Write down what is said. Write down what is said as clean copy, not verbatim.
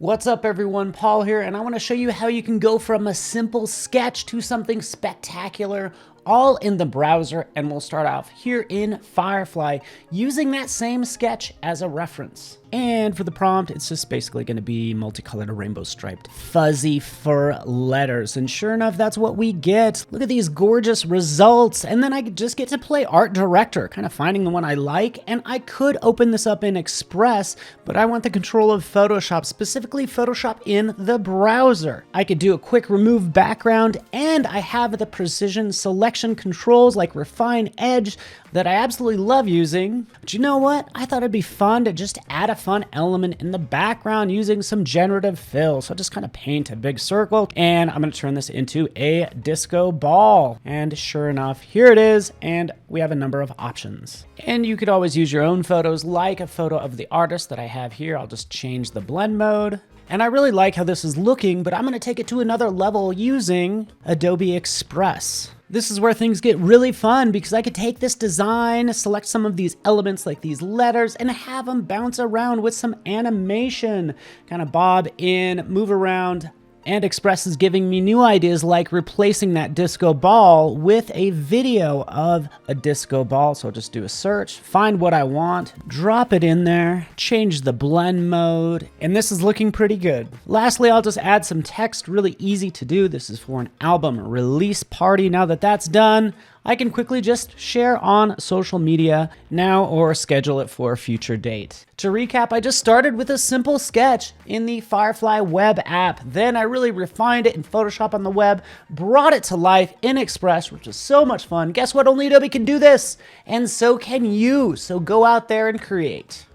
What's up everyone, Paul here, and I want to show you how you can go from a simple sketch to something spectacular all in the browser. And we'll start off here in Firefly using that same sketch as a reference. And for the prompt, it's just basically going to be multicolored rainbow striped fuzzy fur letters. And sure enough, that's what we get. Look at these gorgeous results. And then I just get to play art director, kind of finding the one I like. And I could open this up in Express, but I want the control of Photoshop, specifically Photoshop in the browser. I could do a quick remove background, and I have the precision selection controls like refine edge that I absolutely love using. But you know what? I thought it'd be fun to just add a fun element in the background using some generative fill. So I'll just kind of paint a big circle, and I'm going to turn this into a disco ball. And sure enough, here it is, and we have a number of options. And you could always use your own photos, like a photo of the artist that I have here. I'll just change the blend mode. And I really like how this is looking, but I'm going to take it to another level using Adobe Express. This is where things get really fun because I could take this design, select some of these elements like these letters, and have them bounce around with some animation. Kind of bob in, move around. And Express is giving me new ideas like replacing that disco ball with a video of a disco ball. So I'll just do a search, find what I want, drop it in there, change the blend mode, and this is looking pretty good. Lastly, I'll just add some text, really easy to do. This is for an album release party. Now that that's done, I can quickly just share on social media now or schedule it for a future date. To recap, I just started with a simple sketch in the Firefly web app. Then I really refined it in Photoshop on the web, brought it to life in Express, which is so much fun. Guess what? Only Adobe can do this, and so can you. So go out there and create.